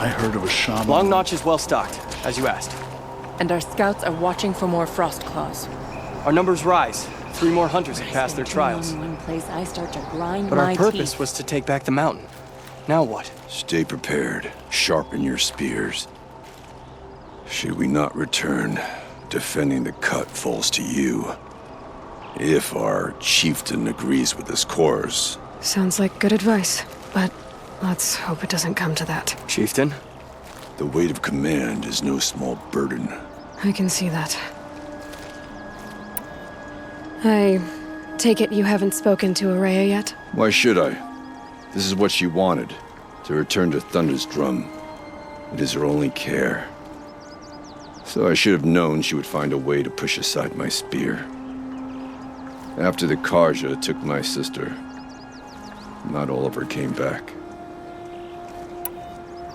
I heard of a shaman. Long Notch is well stocked, as you asked. And our scouts are watching for more frost claws. Our numbers rise. 3 more hunters have passed their trials. In one place, I start to grind But my our purpose teeth. was to take back the mountain. Now what? Stay prepared. Sharpen your spears. Should we not return, defending the cut falls to you. If our chieftain agrees with this course. Sounds like good advice, but let's hope it doesn't come to that. Chieftain? The weight of command is no small burden. I can see that. I take it you haven't spoken to Araya yet? Why should I? This is what she wanted, to return to Thunder's drum. It is her only care. So I should have known she would find a way to push aside my spear. After the Karja took my sister, not all of her came back.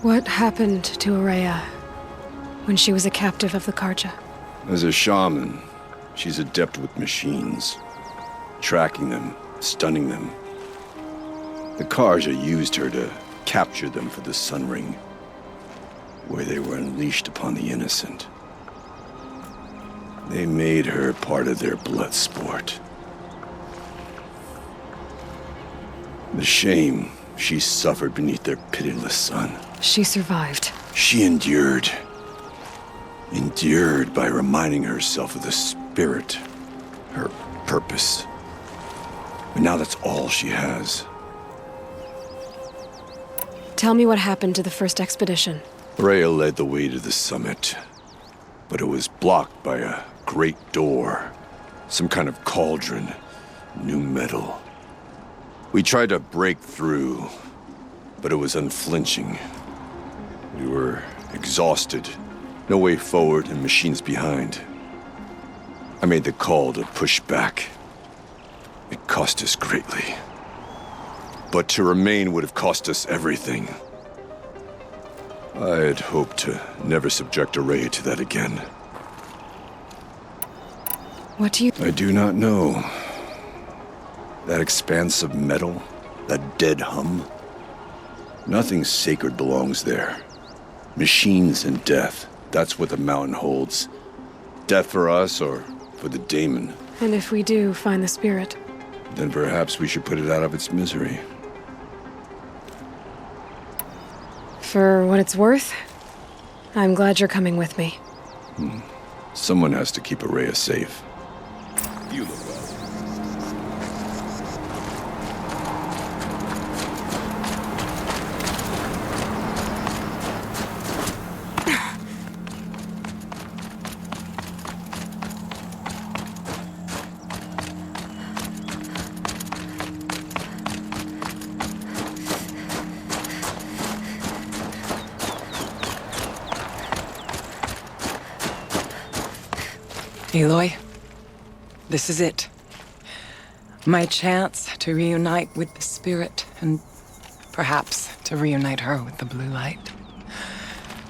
What happened to Araya when she was a captive of the Karja? As a shaman, she's adept with machines. Tracking them, stunning them. The Karja used her to capture them for the Sun Ring, where they were unleashed upon the innocent. They made her part of their blood sport. The shame she suffered beneath their pitiless sun. She survived. She endured. Endured by reminding herself of the spirit, her purpose. But now that's all she has. Tell me what happened to the first expedition. Rhea led the way to the summit, but it was blocked by a great door. Some kind of cauldron, new metal. We tried to break through, but it was unflinching. We were exhausted, no way forward and machines behind. I made the call to push back. It cost us greatly. But to remain would have cost us everything. I had hoped to never subject Araya to that again. What do you... I do not know. That expanse of metal, that dead hum. Nothing sacred belongs there. Machines and death, that's what the mountain holds. Death for us or for the daemon. And if we do find the spirit? Then perhaps we should put it out of its misery. For what it's worth, I'm glad you're coming with me. Someone has to keep Araya safe. You look well. Aloy, this is it. My chance to reunite with the spirit, and perhaps to reunite her with the blue light.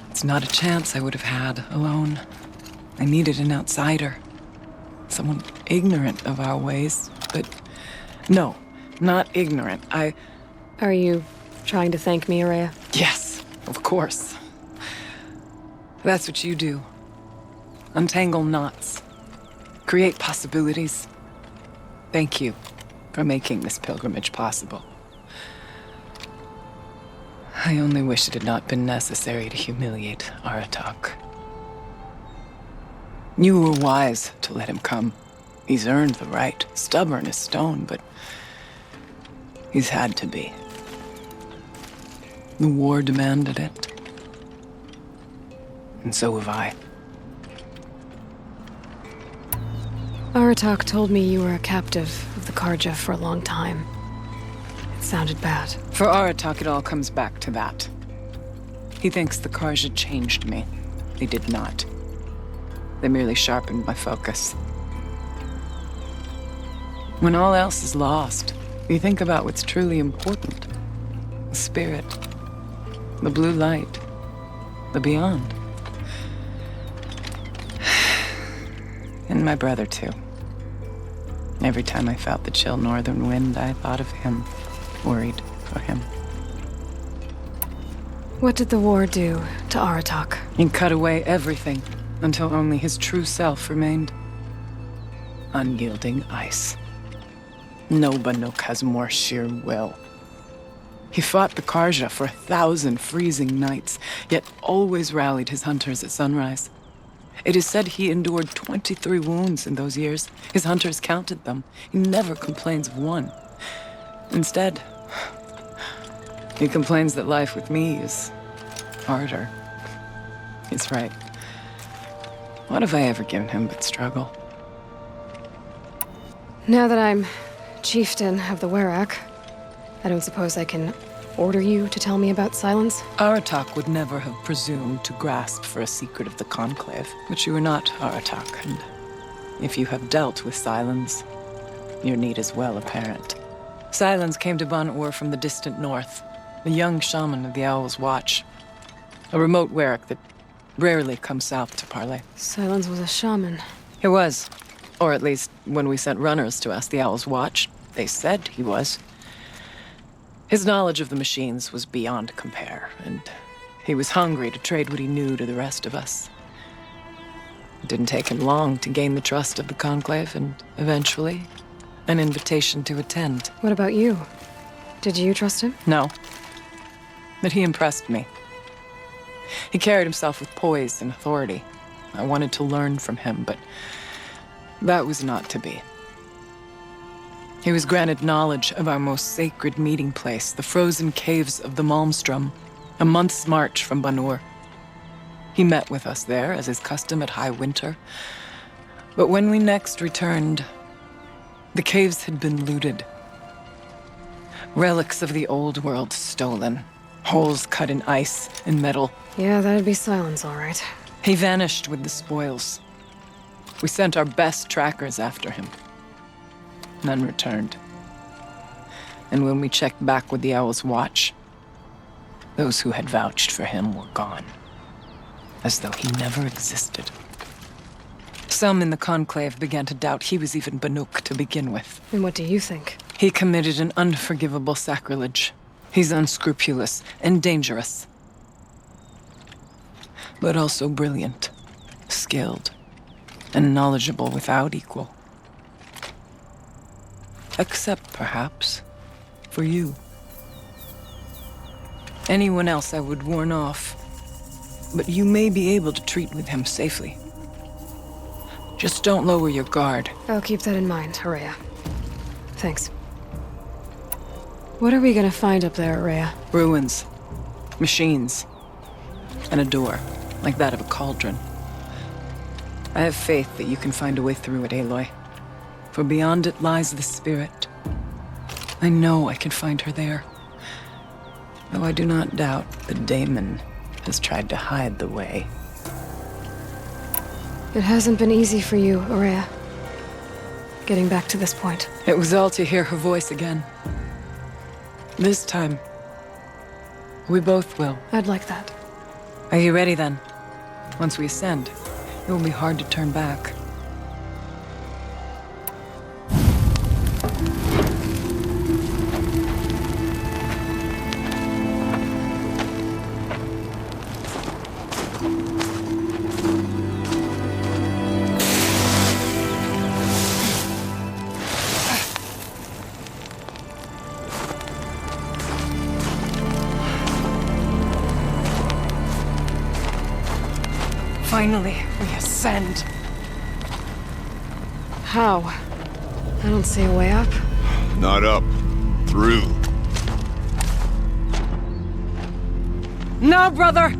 It's not a chance I would have had alone. I needed an outsider. Someone ignorant of our ways, but no, not ignorant. Are you trying to thank me, Araya? Yes, of course. That's what you do. Untangle knots. Create possibilities. Thank you for making this pilgrimage possible. I only wish it had not been necessary to humiliate Aratak. You were wise to let him come. He's earned the right. Stubborn as stone, but he's had to be. The war demanded it. And so have I. Aratak told me you were a captive of the Karja for a long time. It sounded bad. For Aratak, it all comes back to that. He thinks the Karja changed me. They did not. They merely sharpened my focus. When all else is lost, you think about what's truly important. The spirit. The blue light. The beyond. And my brother, too. Every time I felt the chill northern wind, I thought of him, worried for him. What did the war do to Aratak? He cut away everything until only his true self remained. Unyielding ice. No Banuk has more sheer will. He fought the Karja for 1,000 freezing nights, yet always rallied his hunters at sunrise. It is said he endured 23 wounds in those years. His hunters counted them. He never complains of one. Instead, he complains that life with me is harder. He's right. What have I ever given him but struggle? Now that I'm chieftain of the Werak, I don't suppose I can order you to tell me about Silence? Aratak would never have presumed to grasp for a secret of the Conclave. But you are not Aratak, and if you have dealt with Silence, your need is well apparent. Silence came to Ban-Ur from the distant north, a young shaman of the Owl's Watch. A remote Werak that rarely comes south to parley. Silence was a shaman. He was. Or at least, when we sent runners to ask the Owl's Watch, they said he was. His knowledge of the machines was beyond compare, and he was hungry to trade what he knew to the rest of us. It didn't take him long to gain the trust of the Conclave, and eventually, an invitation to attend. What about you? Did you trust him? No. But he impressed me. He carried himself with poise and authority. I wanted to learn from him, but that was not to be. He was granted knowledge of our most sacred meeting place, the frozen caves of the Malmstrom, a month's march from Ban-Ur. He met with us there, as is custom at high winter. But when we next returned, the caves had been looted. Relics of the old world stolen. Holes cut in ice and metal. Yeah, that'd be Silence, all right. He vanished with the spoils. We sent our best trackers after him. None returned. And when we checked back with the Owl's Watch, those who had vouched for him were gone. As though he never existed. Some in the Conclave began to doubt he was even Banuk to begin with. And what do you think? He committed an unforgivable sacrilege. He's unscrupulous and dangerous. But also brilliant, skilled, and knowledgeable without equal. Except, perhaps, for you. Anyone else I would warn off, but you may be able to treat with him safely. Just don't lower your guard. I'll keep that in mind, Araya. Thanks. What are we gonna find up there, Araya? Ruins, machines, and a door, like that of a cauldron. I have faith that you can find a way through it, Aloy. For beyond it lies the spirit. I know I can find her there. Though I do not doubt that Daemon has tried to hide the way. It hasn't been easy for you, Araya. Getting back to this point. It was all to hear her voice again. This time, we both will. I'd like that. Are you ready then? Once we ascend, it will be hard to turn back. Finally, we ascend. How? I don't see a way up. Not up. Through. No, brother!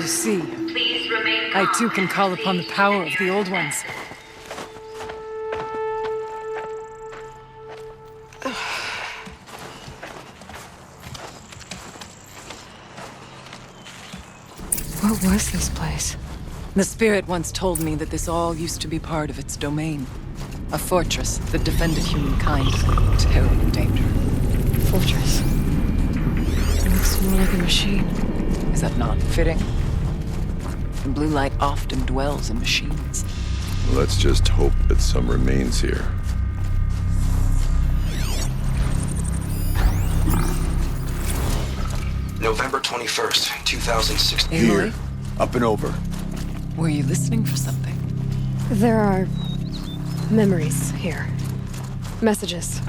You see, Please remain I calm too can and call upon the proceed power to of the old ones. What was this place? The spirit once told me that this all used to be part of its domain. A fortress that defended humankind from terrible danger. Fortress. It looks more like a machine. Is that not fitting? The blue light often dwells in machines. Let's just hope that some remains here. November 21st, 2016. Aloy, Here. Up and over. were you listening for something? There are memories here. Messages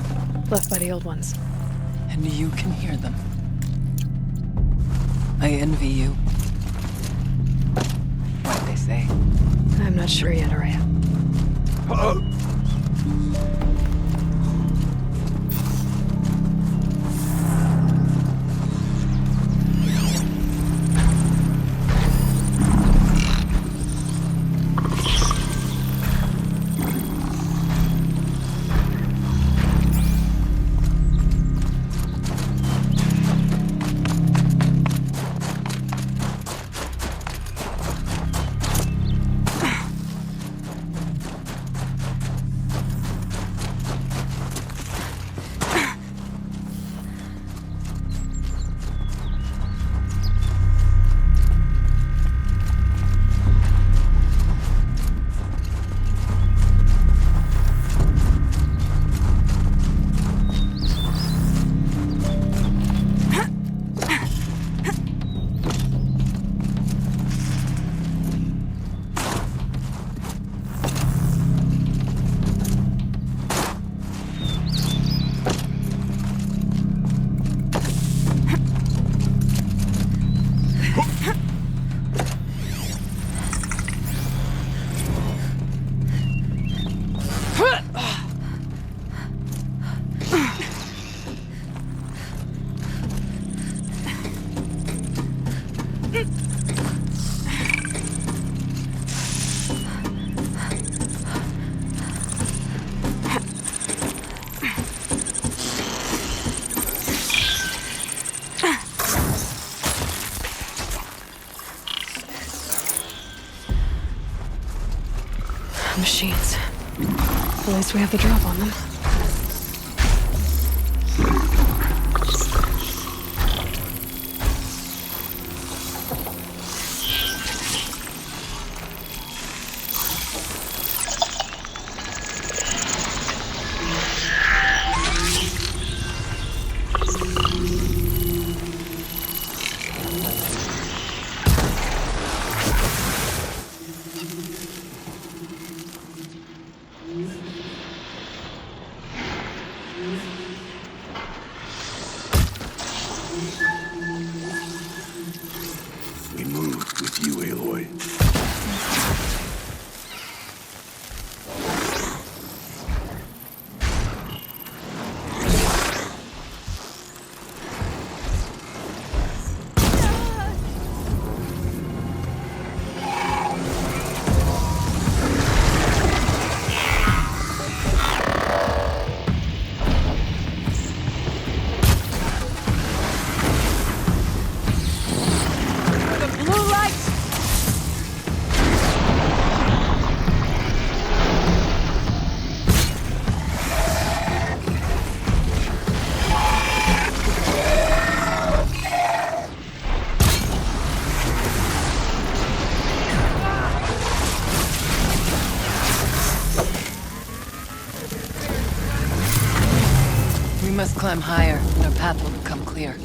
left by the old ones. And you can hear them. I envy you. What they say. I'm not sure yet, Araya. Machines. At least we have the drop on them. We moved with you, Aloy. We must climb higher, and our path will become clear.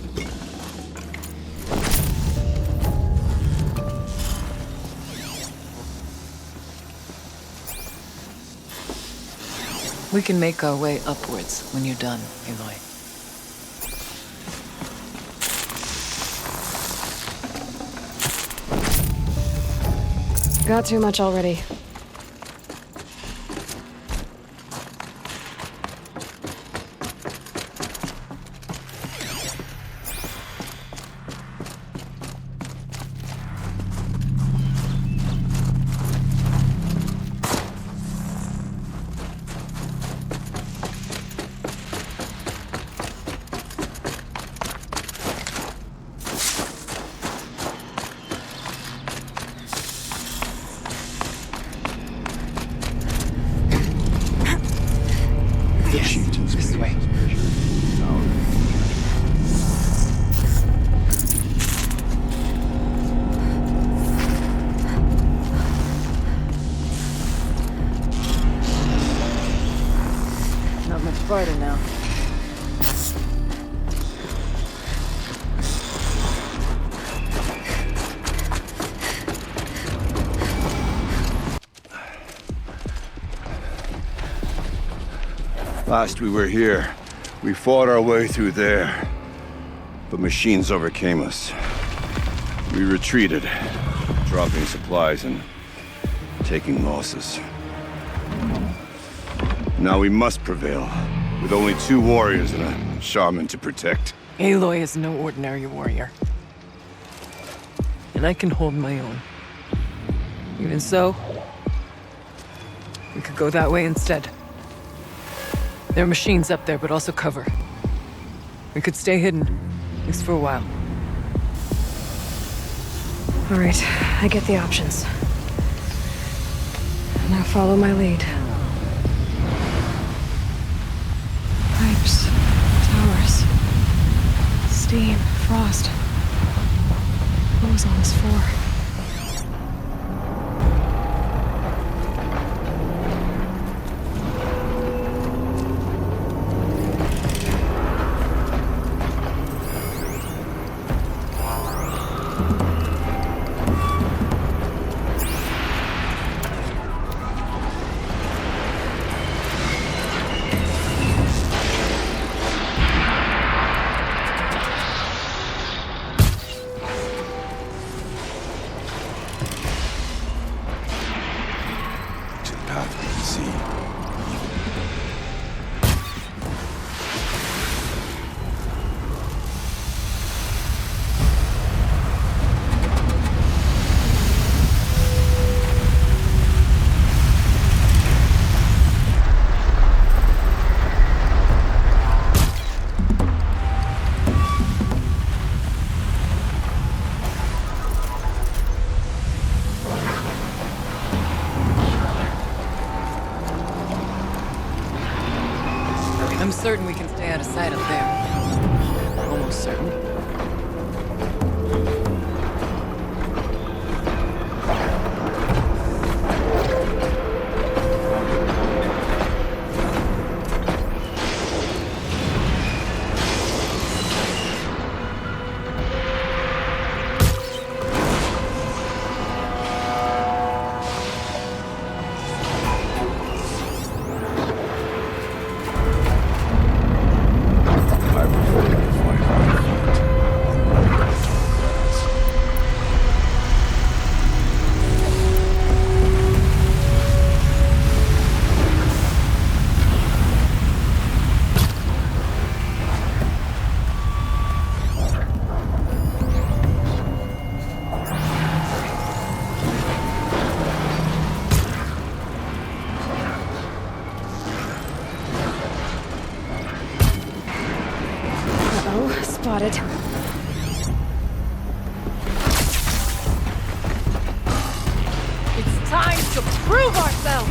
We can make our way upwards when you're done, Aloy. Got too much already. Last we were here, we fought our way through there. But machines overcame us. We retreated, dropping supplies and taking losses. Now we must prevail, with only 2 warriors and a shaman to protect. Aloy is no ordinary warrior. And I can hold my own. Even so, we could go that way instead. There are machines up there, but also cover. We could stay hidden, at least for a while. All right, I get the options. Now follow my lead. Pipes, towers, steam, frost. What was all this for? I'm certain we can stay out of sight up there. Almost certain. Spotted. It's time to prove ourselves!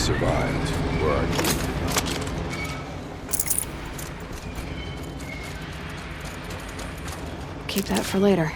survived. Where are you? Keep that for later.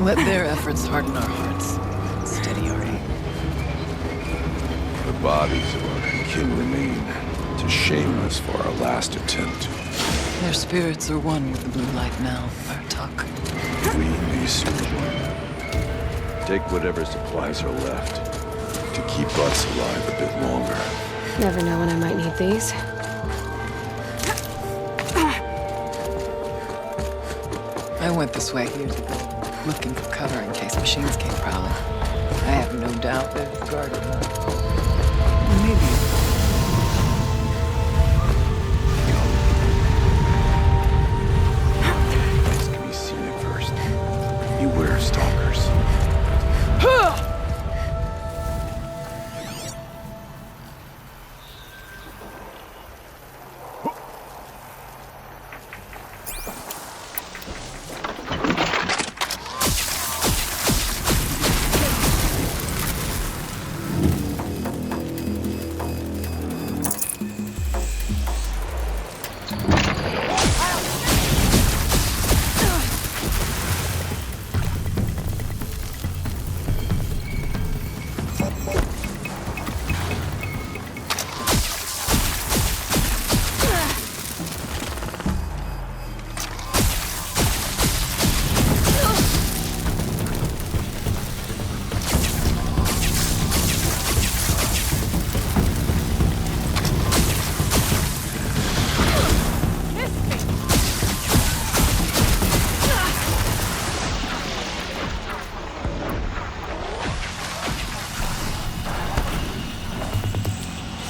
Let their efforts harden our hearts. Steady our aim. The bodies of our kin remain to shame us for our last attempt. Their spirits are one with the blue light now, Bartok. We may soon join them. Take whatever supplies are left to keep us alive a bit longer. Never know when I might need these. I went this way years ago, looking for cover in case machines came prowling. I have no doubt they're guarded now. Maybe. This can be seen at first. Beware stalkers.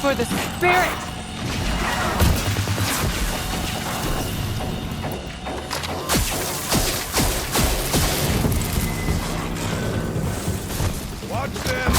For the spirit! Watch them!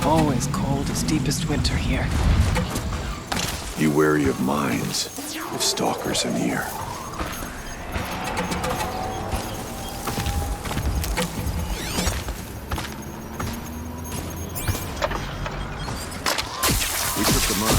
Always cold as deepest winter here. Be wary of mines if stalkers are near. We took them on.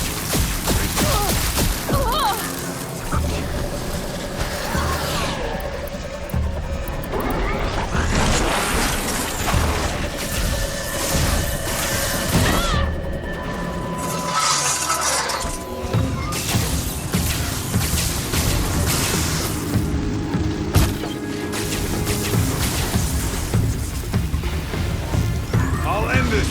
I'll end this!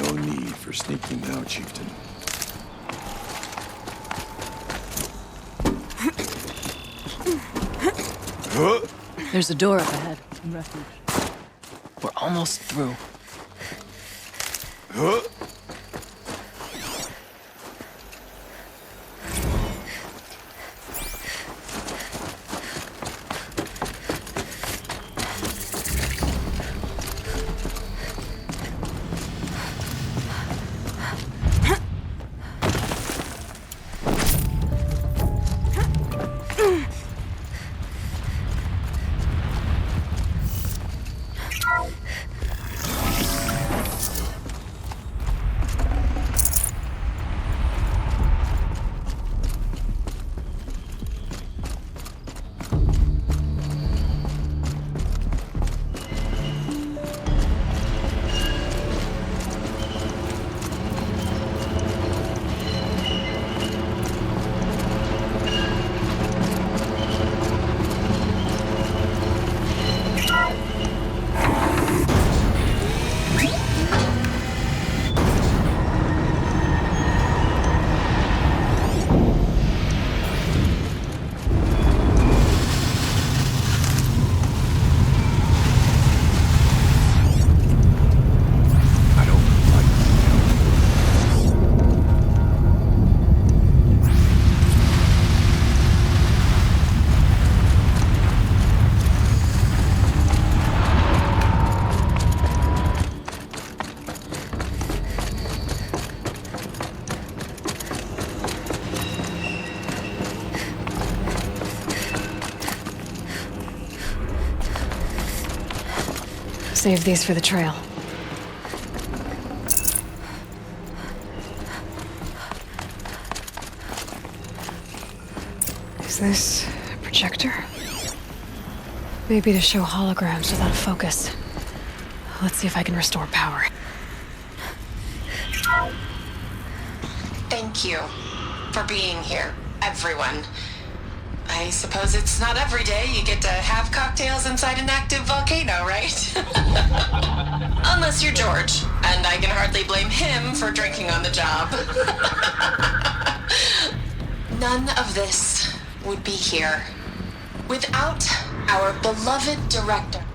No need for sneaking now, Chieftain. There's a door up ahead. Refuge. We're almost through. save these for the trail. Is this a projector? Maybe to show holograms without a focus. Let's see if I can restore power. Thank you for being here, everyone. I suppose it's not every day you get to have cocktails inside an active volcano, right? Unless you're George, and I can hardly blame him for drinking on the job. None of this would be here without our beloved director,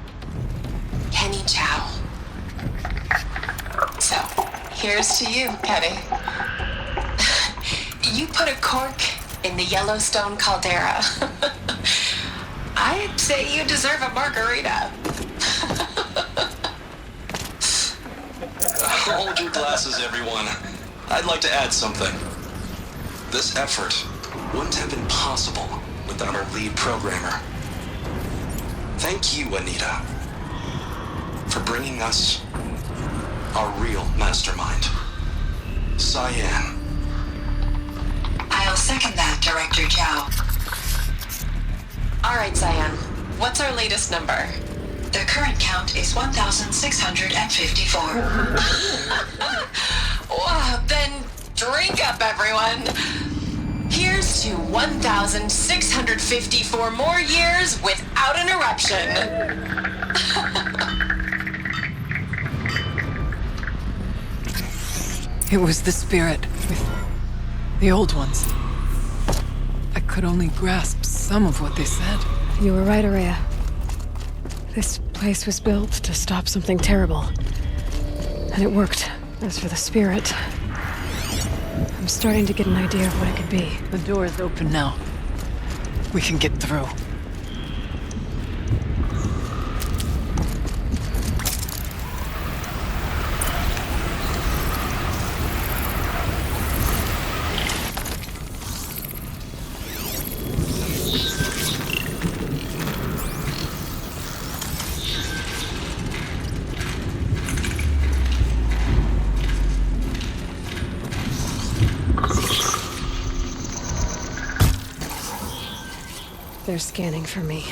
Kenny Chow. So, here's to you, Kenny. You put a cork in the Yellowstone caldera. I'd say you deserve a margarita. Hold your glasses, everyone. I'd like to add something. This effort wouldn't have been possible without our lead programmer. Thank you, Anita, for bringing us our real mastermind, Cyan. I'll second that, Director Chow. All right, Cyan. What's our latest number? The current count is 1,654. Wow, then drink up, everyone. Here's to 1,654 more years without interruption. It was the spirit with the old ones. I could only grasp some of what they said. You were right, Araya. This place was built to stop something terrible. And it worked. As for the spirit, I'm starting to get an idea of what it could be. The door is open now. We can get through. They're scanning for me.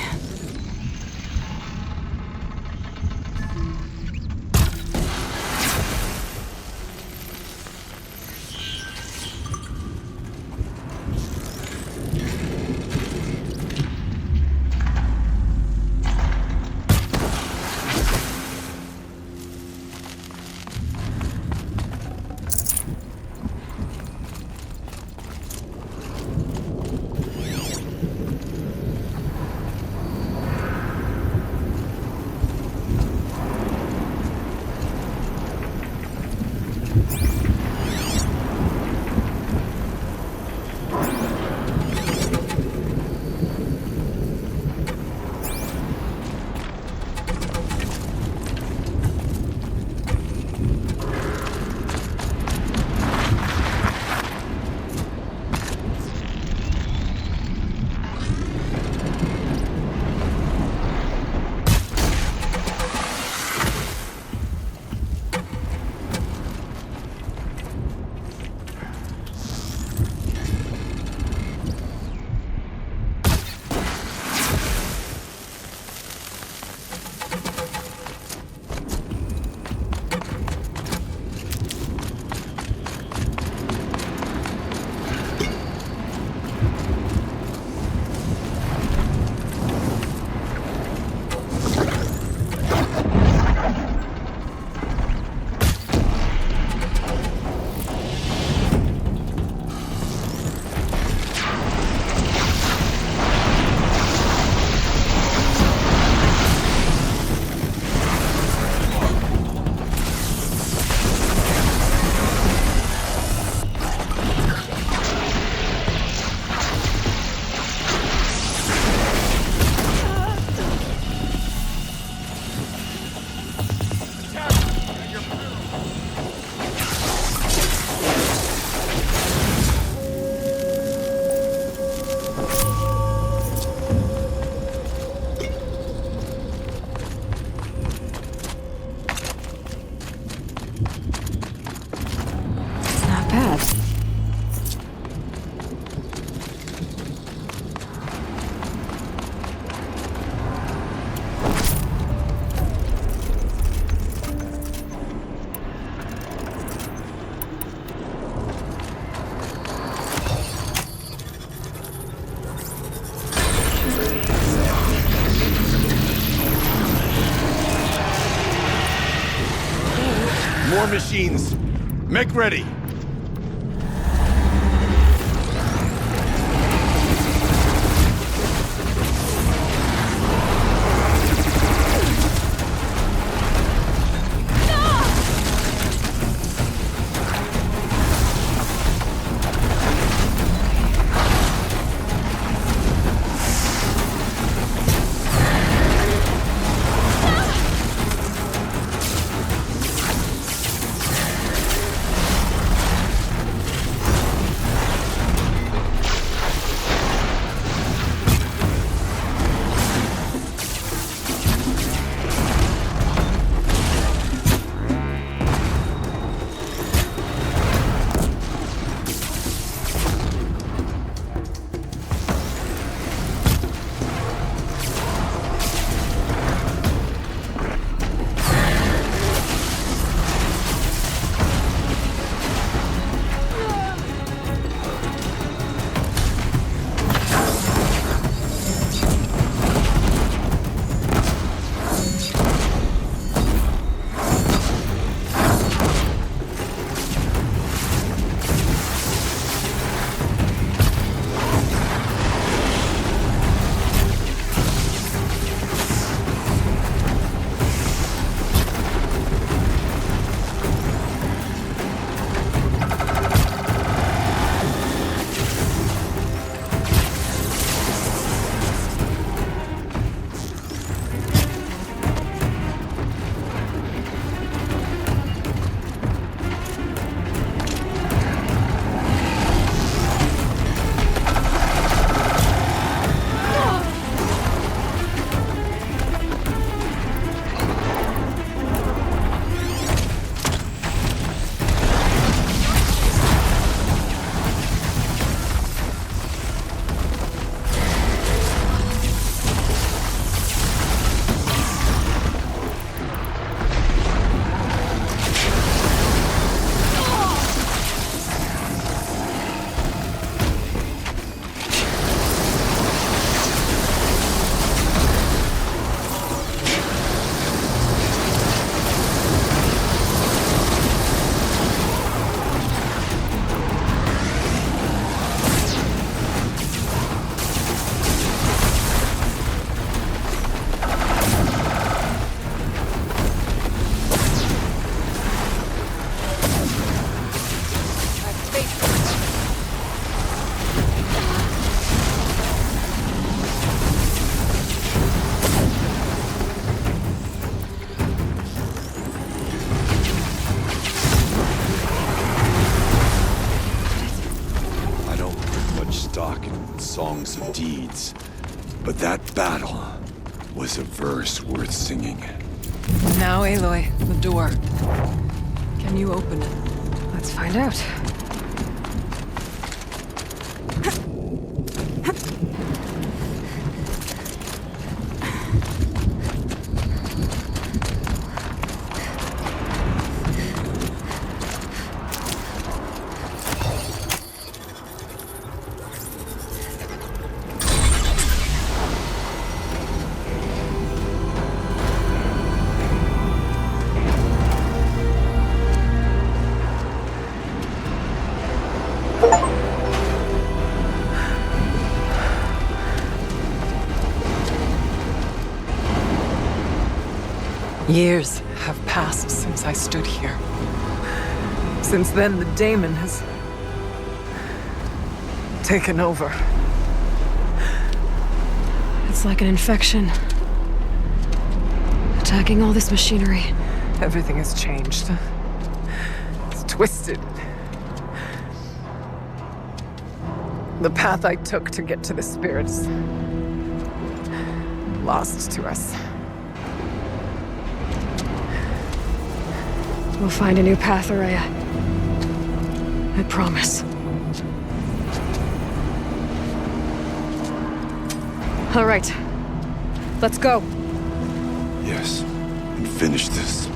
Not bad. More machines. Make ready. Songs of deeds, but that battle was a verse worth singing. Now, Aloy, the door. Can you open it? Let's find out. Years have passed since I stood here. Since then, the daemon has taken over. It's like an infection. Attacking all this machinery. Everything has changed. It's twisted. The path I took to get to the spirits, lost to us. We'll find a new path, Araya. I promise. All right. Let's go. Yes, and finish this.